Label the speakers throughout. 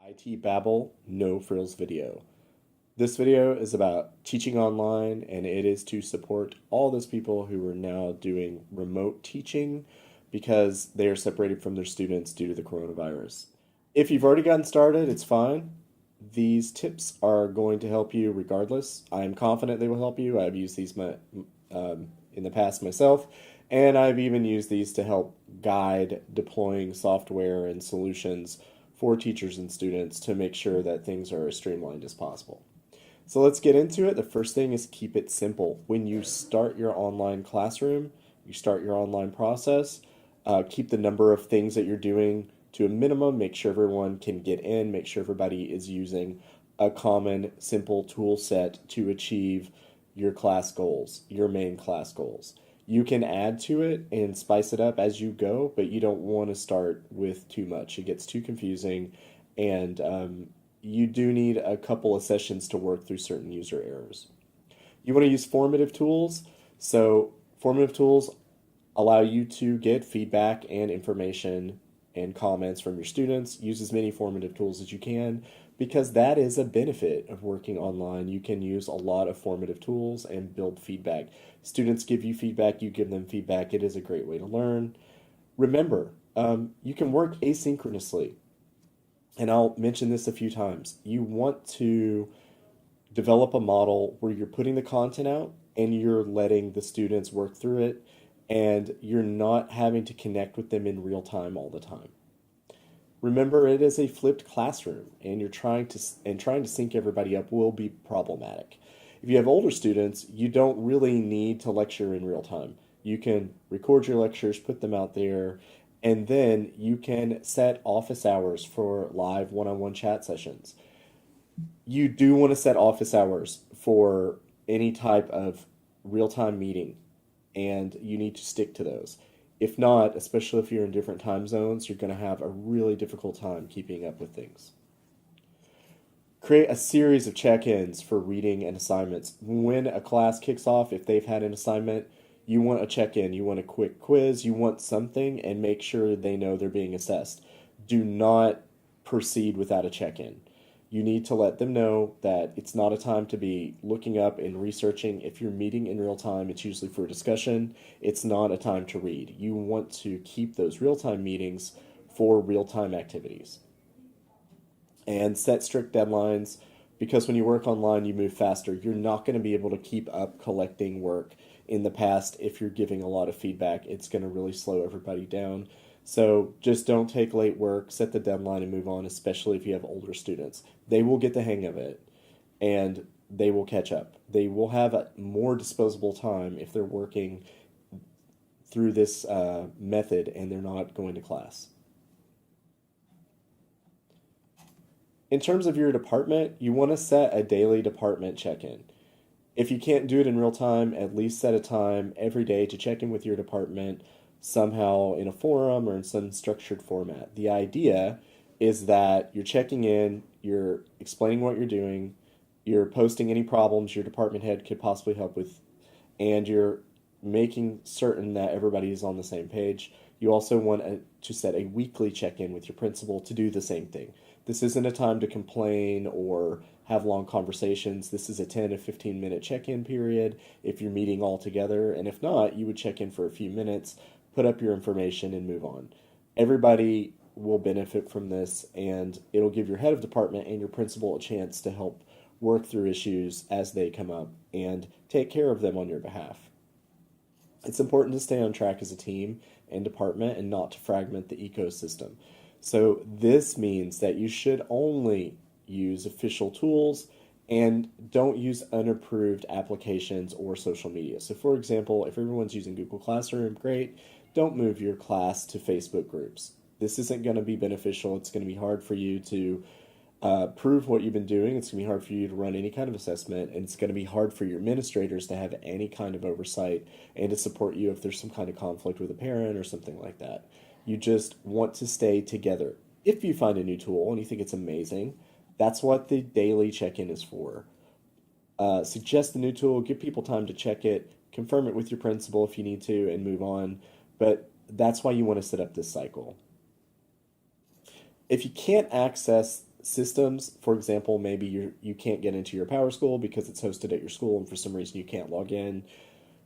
Speaker 1: ITBabble No Frills video. This video is about teaching online, and it is to support all those people who are now doing remote teaching because they are separated from their students due to the coronavirus. If you've already gotten started, it's fine. These tips are going to help you regardless. I'm confident they will help you. I've used these in the past myself, and I've even used these to help guide deploying software and solutions for teachers and students to make sure that things are as streamlined as possible. So let's get into it. The first thing is keep it simple. When you start your online classroom, you start your online process, keep the number of things that you're doing to a minimum. Make sure everyone can get in. Make sure everybody is using a common, simple tool set to achieve your class goals, your main class goals. You can add to it and spice it up as you go, but you don't want to start with too much. It gets too confusing, and you do need a couple of sessions to work through certain user errors. You want to use formative tools. So formative tools allow you to get feedback and information and comments from your students. Use as many formative tools as you can because that is a benefit of working online. You can use a lot of formative tools and build feedback. Students give you feedback, you give them feedback. It is a great way to learn. Remember, you can work asynchronously, and I'll mention this a few times. You want to develop a model where you're putting the content out and you're letting the students work through it, and you're not having to connect with them in real time all the time. Remember, it is a flipped classroom, and you're trying to sync everybody up will be problematic. If you have older students, you don't really need to lecture in real time. You can record your lectures, put them out there, and then you can set office hours for live one-on-one chat sessions. You do want to set office hours for any type of real-time meeting, and you need to stick to those. If not, especially if you're in different time zones, you're going to have a really difficult time keeping up with things. Create a series of check-ins for reading and assignments. When a class kicks off, if they've had an assignment, you want a check-in, you want a quick quiz, you want something, and make sure they know they're being assessed. Do not proceed without a check-in. You need to let them know that it's not a time to be looking up and researching. If you're meeting in real time, it's usually for discussion. It's not a time to read. You want to keep those real-time meetings for real-time activities. And set strict deadlines, because when you work online, you move faster. You're not going to be able to keep up collecting work. In the past, if you're giving a lot of feedback, it's going to really slow everybody down. So just don't take late work, set the deadline, and move on, especially if you have older students. They will get the hang of it, and they will catch up. They will have a more disposable time if they're working through this method and they're not going to class. In terms of your department, you want to set a daily department check-in. If you can't do it in real time, at least set a time every day to check in with your department somehow in a forum or in some structured format. The idea is that you're checking in, you're explaining what you're doing, you're posting any problems your department head could possibly help with, and you're making certain that everybody is on the same page. You also want to set a weekly check-in with your principal to do the same thing. This isn't a time to complain or have long conversations. This is a 10 to 15 minute check-in period if you're meeting all together, and if not, you would check in for a few minutes, put up your information, and move on. Everybody will benefit from this, and it'll give your head of department and your principal a chance to help work through issues as they come up and take care of them on your behalf. It's important to stay on track as a team and department and not to fragment the ecosystem. So this means that you should only use official tools and don't use unapproved applications or social media. So for example, if everyone's using Google Classroom, great. Don't move your class to Facebook groups. This isn't going to be beneficial. It's going to be hard for you to prove what you've been doing. It's going to be hard for you to run any kind of assessment, and it's going to be hard for your administrators to have any kind of oversight and to support you if there's some kind of conflict with a parent or something like that. You just want to stay together. If you find a new tool and you think it's amazing, that's what the daily check-in is for. Suggest the new tool, give people time to check it, confirm it with your principal if you need to, and move on. But that's why you want to set up this cycle. If you can't access systems. For example, maybe you can't get into your Power School because it's hosted at your school and for some reason you can't log in.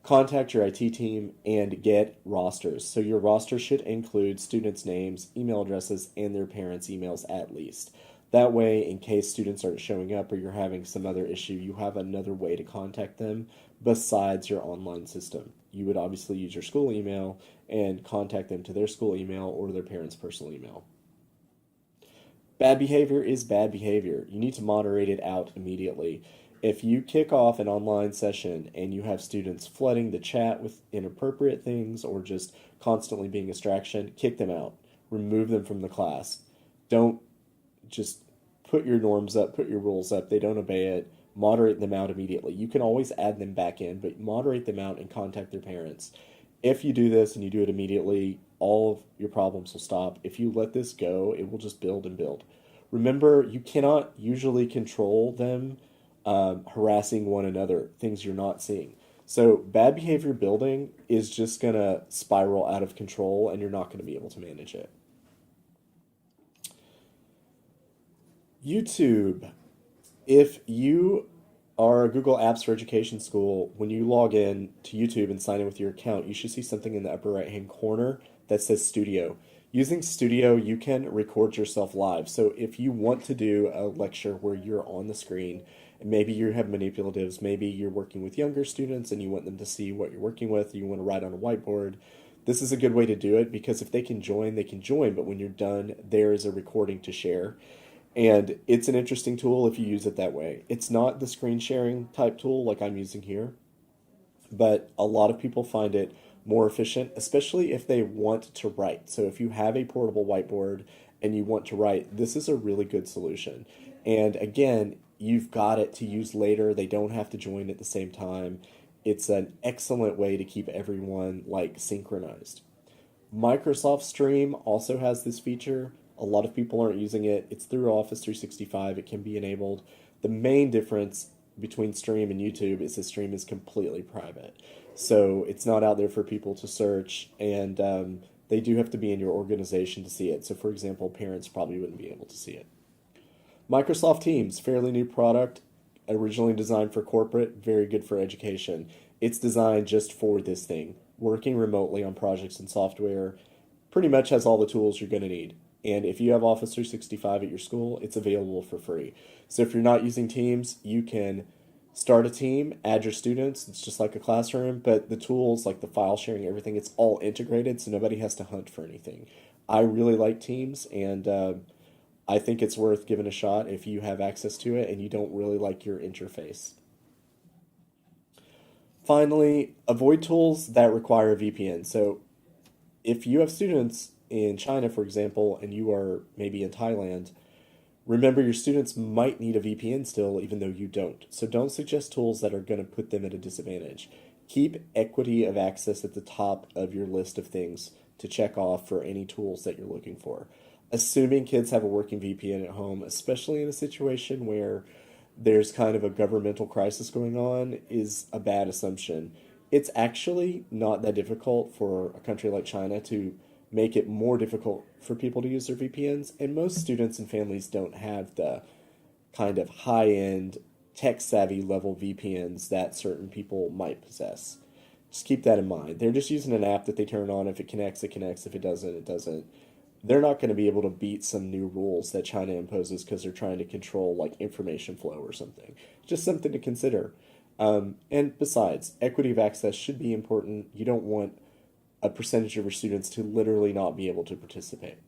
Speaker 1: Contact your IT team and get rosters. So your roster should include students' names, email addresses, and their parents' emails at least. That way, in case students aren't showing up or you're having some other issue, you have another way to contact them besides your online system. You would obviously use your school email and contact them to their school email or their parents' personal email. Bad behavior is bad behavior. You need to moderate it out immediately. If you kick off an online session and you have students flooding the chat with inappropriate things or just constantly being a distraction, kick them out. Remove them from the class. Don't just put your norms up, put your rules up. They don't obey it. Moderate them out immediately. You can always add them back in, but moderate them out and contact their parents. If you do this and you do it immediately, all of your problems will stop. If you let this go, it will just build and build. Remember, you cannot usually control them harassing one another, things you're not seeing. So bad behavior building is just going to spiral out of control and you're not going to be able to manage it. YouTube. If you are a Google Apps for Education school, when you log in to YouTube and sign in with your account, you should see something in the upper right-hand corner that says Studio. Using Studio, you can record yourself live. So if you want to do a lecture where you're on the screen, and maybe you have manipulatives, maybe you're working with younger students and you want them to see what you're working with, you want to write on a whiteboard, this is a good way to do it because if they can join, but when you're done, there is a recording to share. And it's an interesting tool if you use it that way. It's not the screen sharing type tool like I'm using here, but a lot of people find it more efficient, especially if they want to write. So if you have a portable whiteboard and you want to write, this is a really good solution. And again, you've got it to use later. They don't have to join at the same time. It's an excellent way to keep everyone synchronized. Microsoft Stream also has this feature. A lot of people aren't using it. It's through Office 365. It can be enabled. The main difference between Stream and YouTube is that Stream is completely private. So it's not out there for people to search, and they do have to be in your organization to see it. So for example, parents probably wouldn't be able to see it. Microsoft Teams, fairly new product, originally designed for corporate, very good for education. It's designed just for this thing. Working remotely on projects and software pretty much has all the tools you're going to need. And if you have Office 365 at your school, it's available for free. So if you're not using Teams, you can start a team, add your students. It's just like a classroom, but the tools like the file sharing, everything, it's all integrated so nobody has to hunt for anything. I really like Teams, and I think it's worth giving a shot if you have access to it and you don't really like your interface. Finally, avoid tools that require a VPN. So if you have students in China, for example, and you are maybe in Thailand, remember your students might need a VPN still, even though you don't. So don't suggest tools that are going to put them at a disadvantage. Keep equity of access at the top of your list of things to check off for any tools that you're looking for. Assuming kids have a working VPN at home, especially in a situation where there's kind of a governmental crisis going on, is a bad assumption. It's actually not that difficult for a country like China to make it more difficult for people to use their VPNs, and most students and families don't have the kind of high-end, tech-savvy level VPNs that certain people might possess. Just keep that in mind. They're just using an app that they turn on. If it connects, it connects. If it doesn't, it doesn't. They're not going to be able to beat some new rules that China imposes because they're trying to control information flow or something. Just something to consider. And besides, equity of access should be important. You don't want a percentage of your students to literally not be able to participate.